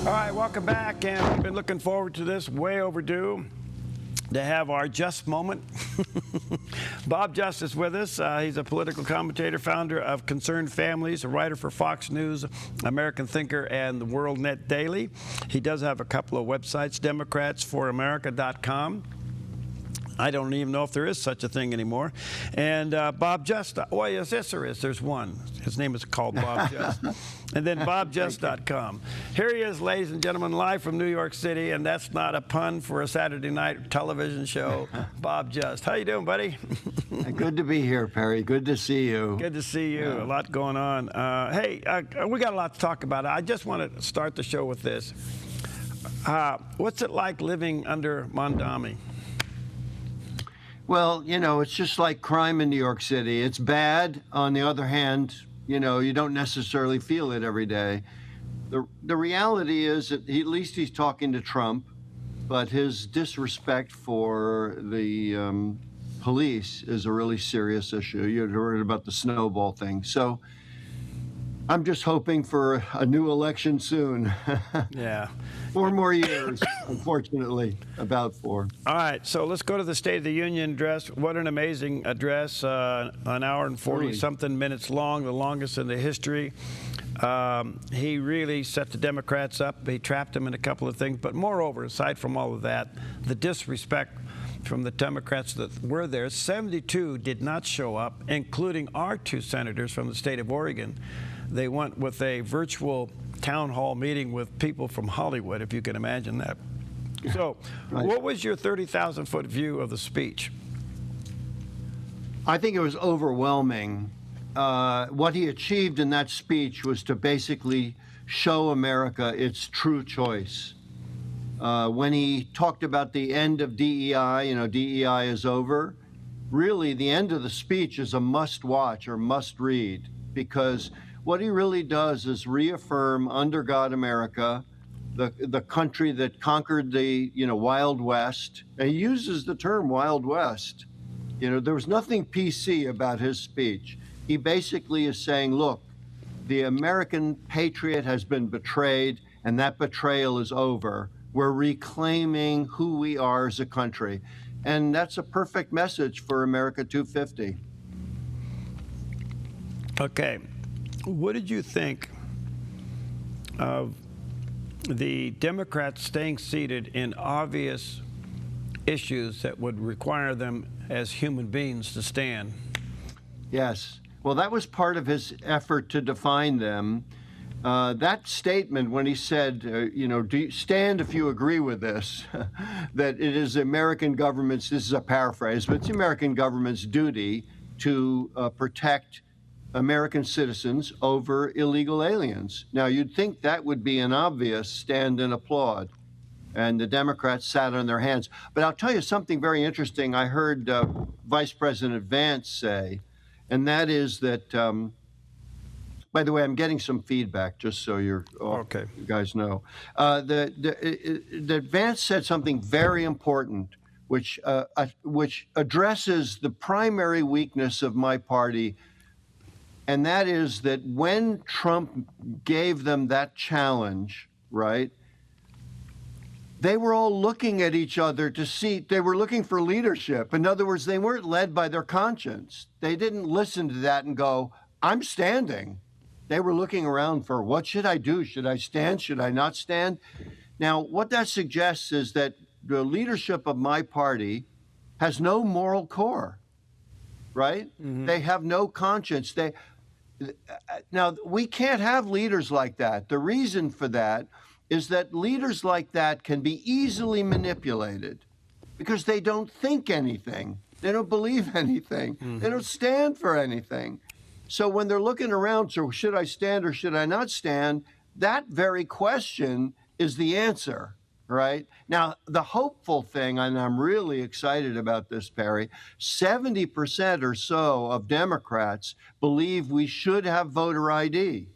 All right, welcome back, and we've been looking forward to this, way overdue, to have our Just moment. Bob Just is with us. He's a political commentator, founder of Concerned Families, a writer for Fox News, American Thinker, and the World Net Daily. He does have a couple of websites, democratsforamerica.com. I don't even know if there is such a thing anymore. And Bob Just, well, yes, there is. There's one. His name is called Bob Just. And then bobjust.com. Here he is, ladies and gentlemen, live from New York City, and that's not a pun for a Saturday night television show. Bob Just. How you doing, buddy? Good to be here, Perry. Good to see you. Good to see you. Yeah. A lot going on. Hey, we got a lot to talk about. I just want to start the show with this. What's it like living under Mondami? Well, you know, it's just like crime in New York City. It's bad. On the other hand, you know, you don't necessarily feel it every day. The reality is that at least he's talking to Trump, but his disrespect for the police is a really serious issue. You'd heard about the snowball thing. So I'm just hoping for a new election soon. Yeah. 4 more years, unfortunately, about 4. All right, so let's go to the State of the Union address. What an amazing address, an hour and 40-something minutes long, the longest in the history. He really set the Democrats up. He trapped them in a couple of things. But moreover, aside from all of that, the disrespect from the Democrats that were there, 72 did not show up, including our 2 senators from the state of Oregon. They went with a virtual town hall meeting with people from Hollywood, if you can imagine that. So, right. What was your 30,000-foot view of the speech? I think it was overwhelming. What he achieved in that speech was to basically show America its true choice. When he talked about the end of DEI, you know, DEI is over, really the end of the speech is a must-watch or must-read, because what he really does is reaffirm under God America, the country that conquered the, you know, Wild West. And he uses the term Wild West. You know, there was nothing PC about his speech. He basically is saying, look, the American patriot has been betrayed, and that betrayal is over. We're reclaiming who we are as a country. And that's a perfect message for America 250. Okay. What did you think of the Democrats staying seated in obvious issues that would require them as human beings to stand? Yes. Well, that was part of his effort to define them. That statement, when he said, you know, do you stand if you agree with this, that it is the American government's, this is a paraphrase, but it's the American government's duty to protect American citizens over illegal aliens. Now, you'd think that would be an obvious stand and applaud, and the Democrats sat on their hands. But I'll tell you something very interesting I heard Vice President Vance say, and that is that, by the way, I'm getting some feedback, just so you guys know. That Vance said something very important, which addresses the primary weakness of my party. And that is that when Trump gave them that challenge, right, they were all looking at each other to see, they were looking for leadership. In other words, they weren't led by their conscience. They didn't listen to that and go, I'm standing. They were looking around for, what should I do? Should I stand? Should I not stand? Now, what that suggests is that the leadership of my party has no moral core, right? Mm-hmm. They have no conscience. Now, we can't have leaders like that. The reason for that is that leaders like that can be easily manipulated because they don't think anything. They don't believe anything. Mm-hmm. They don't stand for anything. So when they're looking around, so should I stand or should I not stand, that very question is the answer. Right? Now, the hopeful thing, and I'm really excited about this, Perry, 70% or so of Democrats believe we should have voter ID.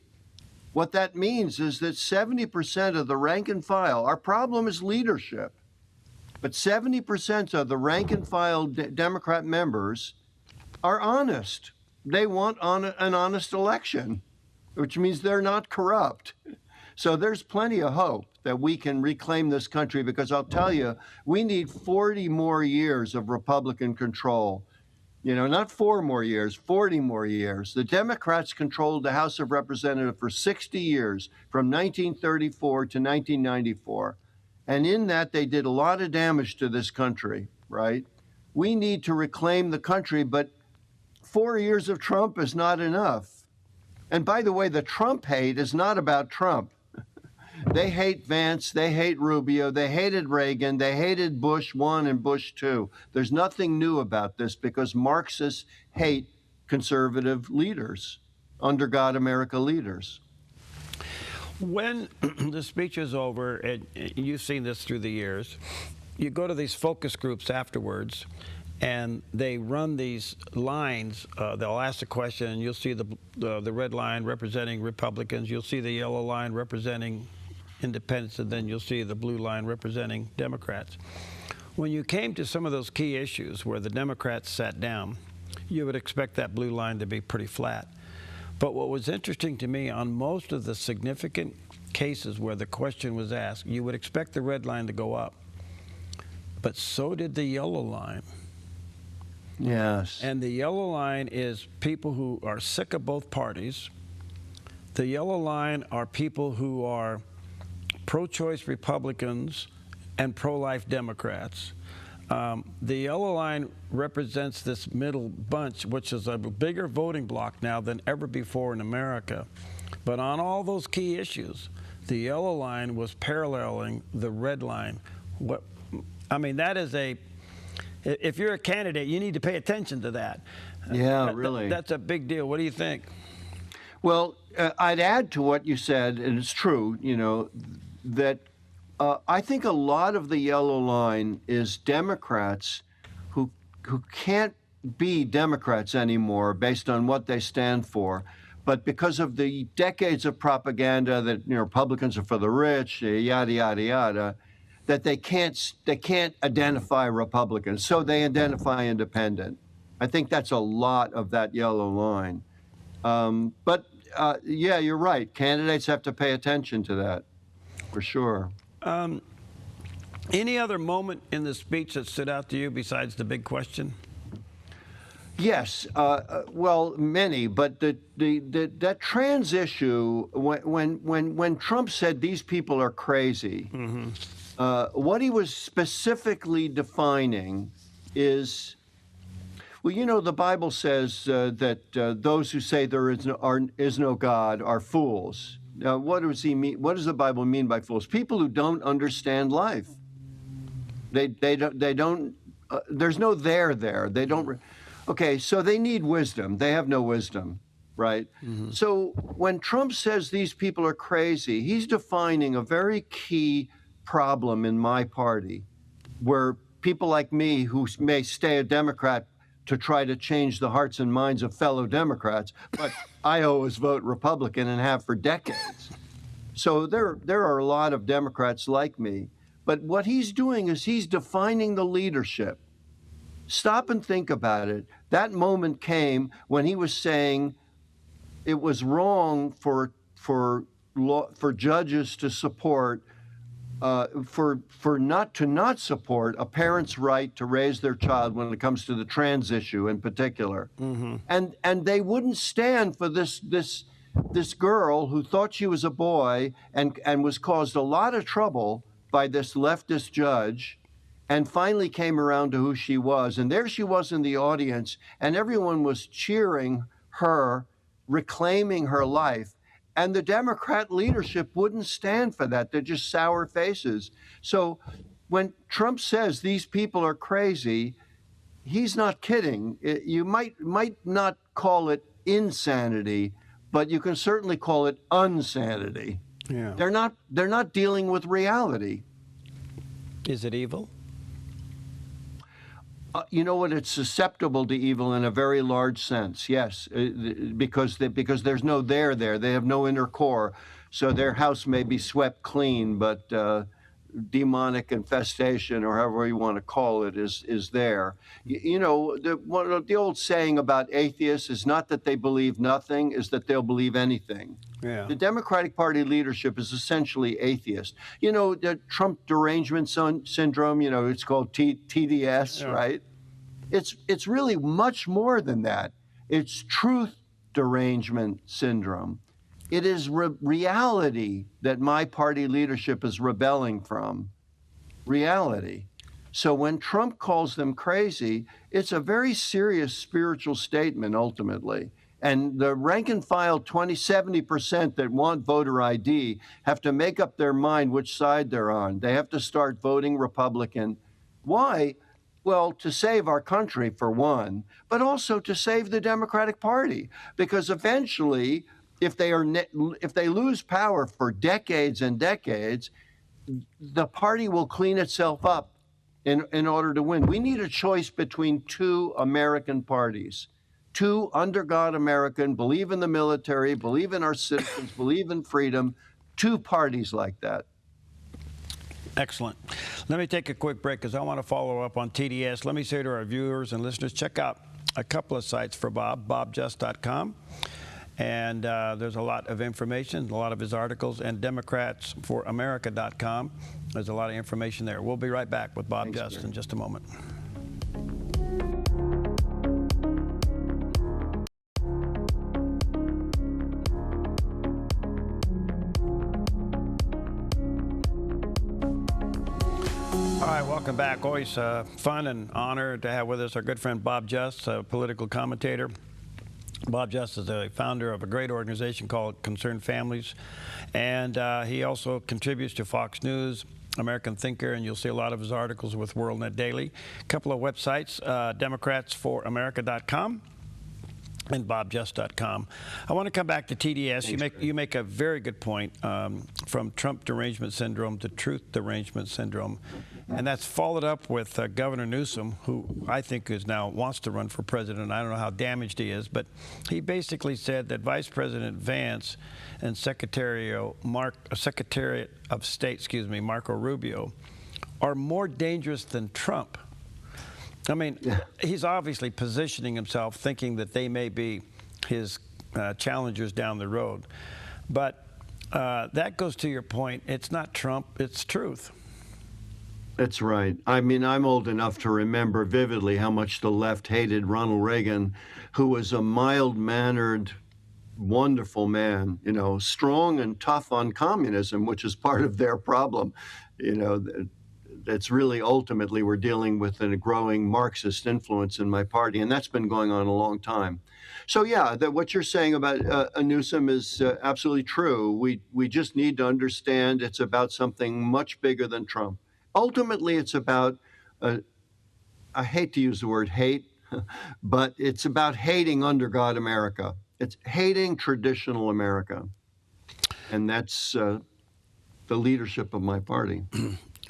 What that means is that 70% of the rank and file, our problem is leadership, but 70% of the rank and file Democrat members are honest. They want an honest election, which means they're not corrupt. So there's plenty of hope. that we can reclaim this country, because I'll tell you, we need 40 more years of Republican control. You know, not 4 more years, 40 more years. The Democrats controlled the House of Representatives for 60 years, from 1934 to 1994. And in that, they did a lot of damage to this country, right? We need to reclaim the country, but 4 years of Trump is not enough. And by the way, the Trump hate is not about Trump. They hate Vance, they hate Rubio, they hated Reagan, they hated Bush 1 and Bush 2. There's nothing new about this, because Marxists hate conservative leaders, under God America leaders. When the speech is over, and you've seen this through the years, you go to these focus groups afterwards, and they run these lines. They'll ask a question, and you'll see the red line representing Republicans. You'll see the yellow line representing independents, and then you'll see the blue line representing Democrats. When you came to some of those key issues where the Democrats sat down, you would expect that blue line to be pretty flat. But what was interesting to me, on most of the significant cases where the question was asked, you would expect the red line to go up. But so did the yellow line. Yes. And the yellow line is people who are sick of both parties. The yellow line are people who are pro-choice Republicans and pro-life Democrats. The yellow line represents this middle bunch, which is a bigger voting bloc now than ever before in America. But on all those key issues, the yellow line was paralleling the red line. I mean, that is if you're a candidate, you need to pay attention to that. Yeah, really. That's a big deal. What do you think? Well, I'd add to what you said, and it's true, you know, that I think a lot of the yellow line is Democrats who can't be Democrats anymore based on what they stand for. But because of the decades of propaganda that, you know, Republicans are for the rich, yada, yada, yada, that they can't identify Republicans, so they identify independent. I think that's a lot of that yellow line. But yeah, you're right. Candidates have to pay attention to that, for sure. Any other moment in the speech that stood out to you besides the big question? Yes, well, many, but that trans issue, when Trump said these people are crazy, what he was specifically defining is, well, you know, the Bible says that those who say there is no God are fools. Now, what does he mean? What does the Bible mean by fools? People who don't understand life. They don't. There's no there. They don't. Okay, so they need wisdom. They have no wisdom, right? So when Trump says these people are crazy, he's defining a very key problem in my party, where people like me, who may stay a Democrat to try to change the hearts and minds of fellow Democrats, but I always vote Republican and have for decades. So there are a lot of Democrats like me. But what he's doing is he's defining the leadership. Stop and think about it. That moment came when he was saying it was wrong for judges to support not support a parent's right to raise their child when it comes to the trans issue in particular. And they wouldn't stand for this girl who thought she was a boy and was caused a lot of trouble by this leftist judge, and finally came around to who she was. And there she was in the audience, and everyone was cheering her, reclaiming her life. And the Democrat leadership wouldn't stand for that. They're just sour faces. So when Trump says these people are crazy, he's not kidding. You might not call it insanity, but you can certainly call it unsanity. Yeah. They're not dealing with reality. Is it evil? You know what? It's susceptible to evil in a very large sense. Yes, because there's no there. They have no inner core, so their house may be swept clean, but demonic infestation, or however you want to call it, is there. You know, the old saying about atheists is not that they believe nothing, is that they'll believe anything. Yeah. The Democratic Party leadership is essentially atheist. You know, the Trump derangement syndrome, you know, it's called TDS, Yeah. right? It's really much more than that. It's truth derangement syndrome. It is reality that my party leadership is rebelling from. Reality. So when Trump calls them crazy, it's a very serious spiritual statement ultimately. And the rank and file 70% that want voter ID have to make up their mind which side they're on. They have to start voting Republican. Why? Well, to save our country, for one, but also to save the Democratic Party, because eventually, if they lose power for decades and decades, the party will clean itself up in order to win. We need a choice between two American parties, two under God American, believe in the military, believe in our citizens, believe in freedom, two parties like that. Excellent. Let me take a quick break because I want to follow up on TDS. Let me say to our viewers and listeners, check out a couple of sites for Bob, bobjust.com. And there's a lot of information, a lot of his articles, and democratsforamerica.com. There's a lot of information there. We'll be right back with Bob Just in just a moment. All right, welcome back. Always fun and honor to have with us our good friend Bob Just, a political commentator. Bob Just is the founder of a great organization called Concerned Families, and he also contributes to Fox News, American Thinker, and you'll see a lot of his articles with WorldNet Daily. A couple of websites, democratsforamerica.com and bobjust.com. I want to come back to TDS. You make a very good point, from Trump derangement syndrome to truth derangement syndrome, and that's followed up with Governor Newsom, who I think wants to run for president. I don't know how damaged he is, but he basically said that Vice President Vance and Secretary of State, Marco Rubio, are more dangerous than Trump. I mean, he's obviously positioning himself thinking that they may be his challengers down the road. But that goes to your point. It's not Trump, it's truth. That's right. I mean, I'm old enough to remember vividly how much the left hated Ronald Reagan, who was a mild-mannered, wonderful man, you know, strong and tough on communism, which is part of their problem. You know, that's really ultimately we're dealing with a growing Marxist influence in my party, and that's been going on a long time. So yeah, what you're saying about Newsom is absolutely true. We just need to understand it's about something much bigger than Trump. Ultimately, it's about, I hate to use the word hate, but it's about hating under God America. It's hating traditional America. And that's the leadership of my party.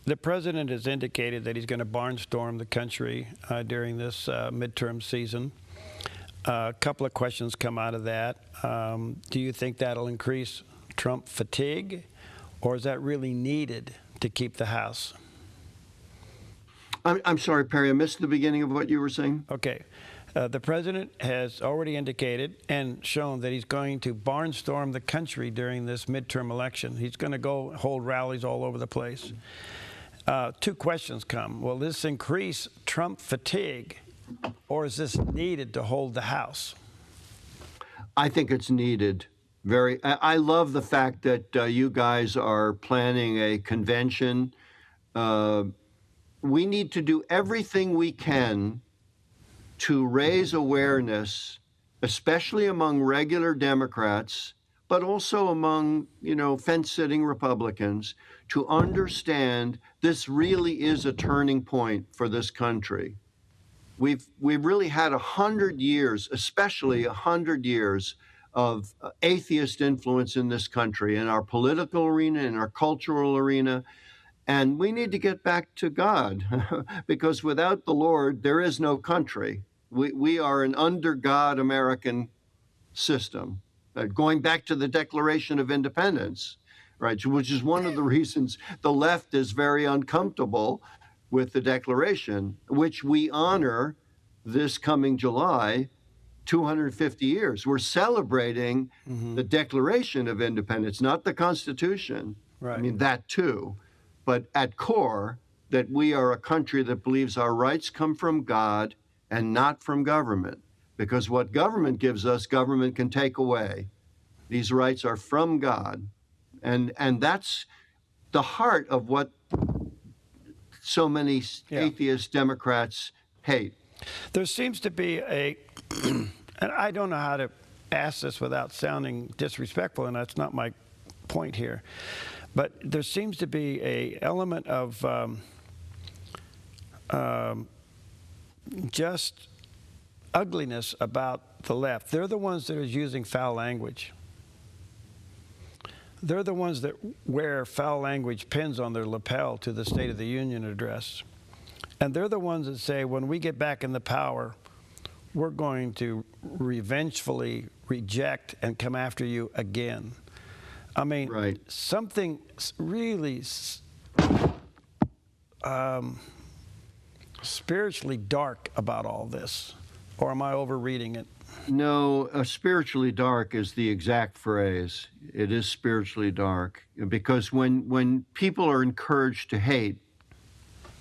The president has indicated that he's going to barnstorm the country during this midterm season. A couple of questions come out of that. Do you think that'll increase Trump fatigue, or is that really needed to keep the House? I'm sorry, Perry, I missed the beginning of what you were saying. Okay. The president has already indicated and shown that he's going to barnstorm the country during this midterm election. He's going to go hold rallies all over the place. Two questions come. Will this increase Trump fatigue, or is this needed to hold the House? I think it's needed. I love the fact that you guys are planning a convention. We need to do everything we can to raise awareness, especially among regular Democrats, but also among, fence-sitting Republicans, to understand this really is a turning point for this country. We've really had 100 years, especially 100 years of atheist influence in this country, in our political arena, in our cultural arena. And we need to get back to God, because without the Lord, there is no country. We are an under God American system. Going back to the Declaration of Independence, right? Which is one of the reasons the left is very uncomfortable with the Declaration, which we honor this coming July, 250 years. We're celebrating the Declaration of Independence, not the Constitution. Right. I mean, that too. But at core, that we are a country that believes our rights come from God and not from government. Because what government gives us, government can take away. These rights are from God. And that's the heart of what so many atheist Democrats hate. There seems to be a, and I don't know how to ask this without sounding disrespectful, and that's not my point here, but there seems to be a element of just ugliness about the left. They're the ones that are using foul language. They're the ones that wear foul language pins on their lapel to the State of the Union address. And they're the ones that say, when we get back in the power, we're going to revengefully reject and come after you again. I mean, something really spiritually dark about all this. Or am I overreading it? No, spiritually dark is the exact phrase. It is spiritually dark. Because when people are encouraged to hate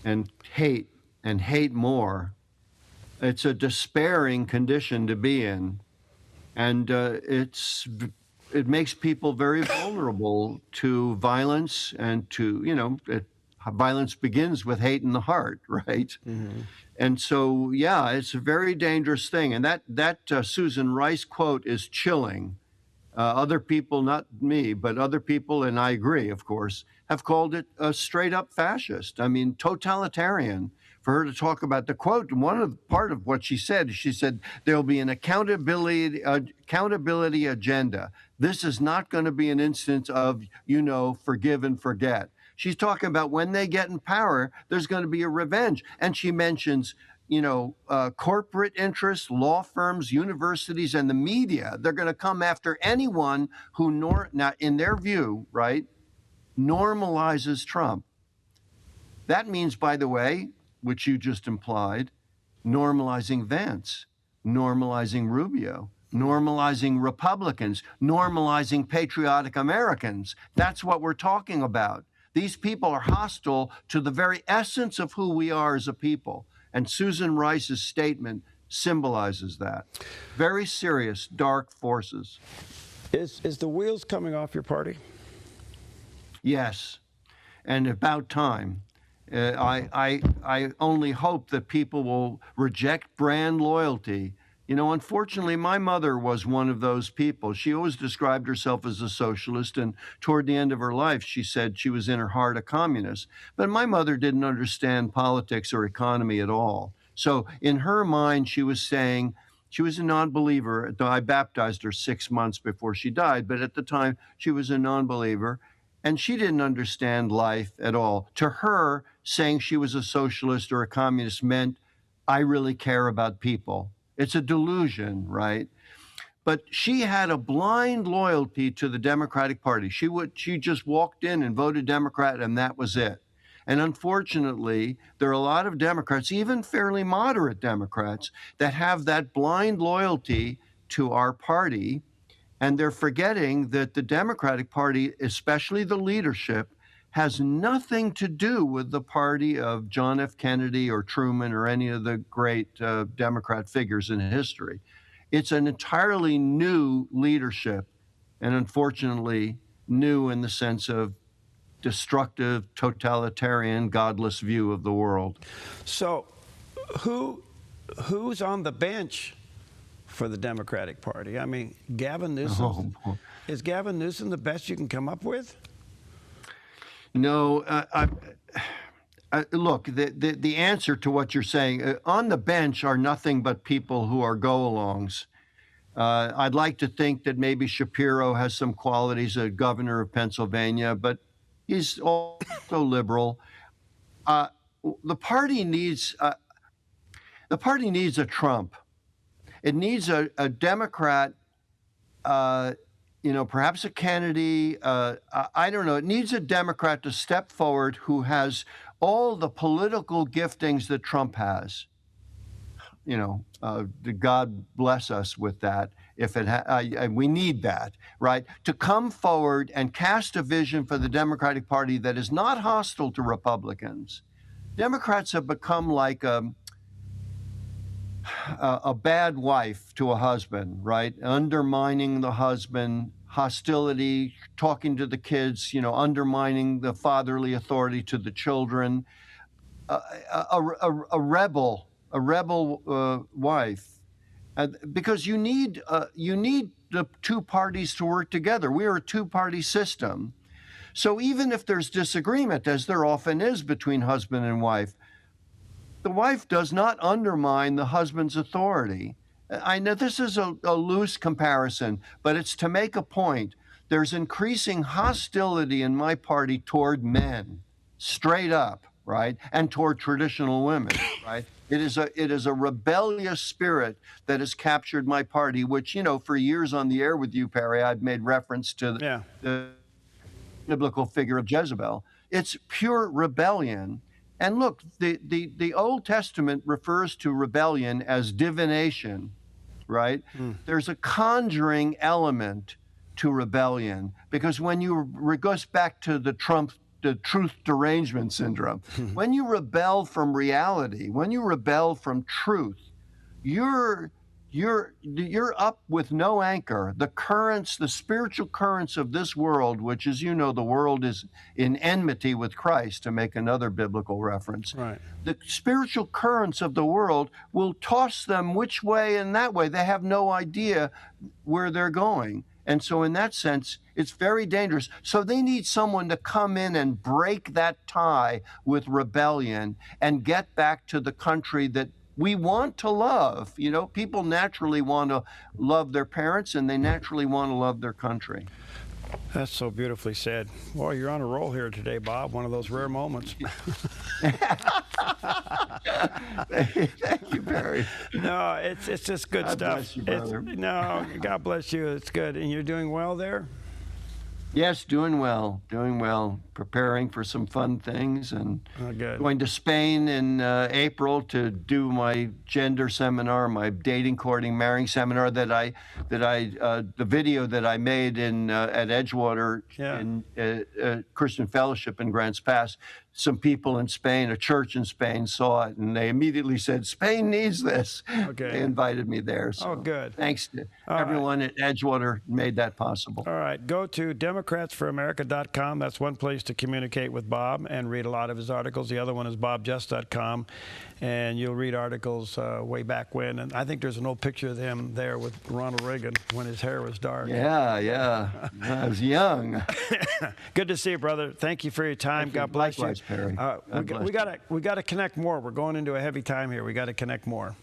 and hate and hate more, it's a despairing condition to be in. And it makes people very vulnerable to violence and to, violence begins with hate in the heart, right? Mm-hmm. And so, yeah, it's a very dangerous thing. And that Susan Rice quote is chilling. Other people, not me, but other people, and I agree, of course, have called it a straight up fascist. I mean, totalitarian. For her to talk about the quote, part of what she said there'll be an accountability agenda. This is not going to be an instance of, forgive and forget. She's talking about when they get in power, there's going to be a revenge. And she mentions, corporate interests, law firms, universities, and the media. They're going to come after anyone who, now in their view, right, normalizes Trump. That means, by the way, which you just implied, normalizing Vance, normalizing Rubio, normalizing Republicans, normalizing patriotic Americans. That's what we're talking about. These people are hostile to the very essence of who we are as a people. And Susan Rice's statement symbolizes that. Very serious, dark forces. Is the wheels coming off your party? Yes, and about time. I only hope that people will reject brand loyalty. Unfortunately, my mother was one of those people. She always described herself as a socialist, and toward the end of her life, she said she was in her heart a communist. But my mother didn't understand politics or economy at all. So in her mind, she was saying she was a non-believer. I baptized her 6 months before she died, but at the time, she was a non-believer. And she didn't understand life at all. To her, saying she was a socialist or a communist meant, I really care about people. It's a delusion, right? But she had a blind loyalty to the Democratic Party. She just walked in and voted Democrat, and that was it. And unfortunately, there are a lot of Democrats, even fairly moderate Democrats, that have that blind loyalty to our party. And they're forgetting that the Democratic Party, especially the leadership, has nothing to do with the party of John F. Kennedy or Truman or any of the great Democrat figures in history. It's an entirely new leadership, and unfortunately, new in the sense of destructive, totalitarian, godless view of the world. So who's on the bench for the Democratic Party? I mean, Gavin Newsom. Is Gavin Newsom the best you can come up with? No. Look, the answer to what you're saying, on the bench are nothing but people who are go-alongs. I'd like to think that maybe Shapiro has some qualities as governor of Pennsylvania, but he's also liberal. The party needs a Trump. It needs a Democrat perhaps a Kennedy. I don't know. It needs a Democrat to step forward who has all the political giftings that Trump has. God bless us with that. If we need that, right? To come forward and cast a vision for the Democratic Party that is not hostile to Republicans. Democrats have become like a bad wife to a husband, right? Undermining the husband, hostility, talking to the kids, undermining the fatherly authority to the children. A rebel wife, because you need the two parties to work together. We are a two-party system. So even if there's disagreement, as there often is between husband and wife, the wife does not undermine the husband's authority. I know this is a loose comparison, but it's to make a point. There's increasing hostility in my party toward men, straight up, right? And toward traditional women, right? It is a rebellious spirit that has captured my party, which, for years on the air with you, Perry, I've made reference to the biblical figure of Jezebel. It's pure rebellion. And look, the Old Testament refers to rebellion as divination, right? There's a conjuring element to rebellion, because when it goes back to the truth derangement syndrome, when you rebel from reality, when you rebel from truth, you're up with no anchor. The currents, the spiritual currents of this world, which, as you know, the world is in enmity with Christ, to make another biblical reference. Right. The spiritual currents of the world will toss them which way and that way. They have no idea where they're going. And so in that sense, it's very dangerous. So they need someone to come in and break that tie with rebellion and get back to the country that we want to love. People naturally want to love their parents, and they naturally want to love their country. That's so beautifully said. Well, you're on a roll here today, Bob. One of those rare moments. Thank you, Barry. No, it's just good God stuff. bless you, brother. No, God bless you. It's good. And you're doing well there? Yes, doing well. Preparing for some fun things, and going to Spain in April to do my gender seminar, my dating, courting, marrying seminar the video that I made at Edgewater in Christian Fellowship in Grants Pass. Some people in Spain, a church in Spain, saw it, and they immediately said, "Spain needs this." Okay. They invited me there. So good. Thanks to everyone at Edgewater made that possible. All right. Go to democratsforamerica.com. That's one place to communicate with Bob and read a lot of his articles. The other one is bobjust.com, and you'll read articles way back when. And I think there's an old picture of him there with Ronald Reagan when his hair was dark. Yeah. I was young. Good to see you, brother. Thank you for your time. God bless you. Likewise, Perry. We got to connect more. We're going into a heavy time here. We got to connect more.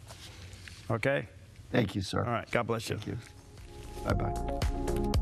Okay? Thank you, sir. All right. God bless you. Thank you. Bye-bye.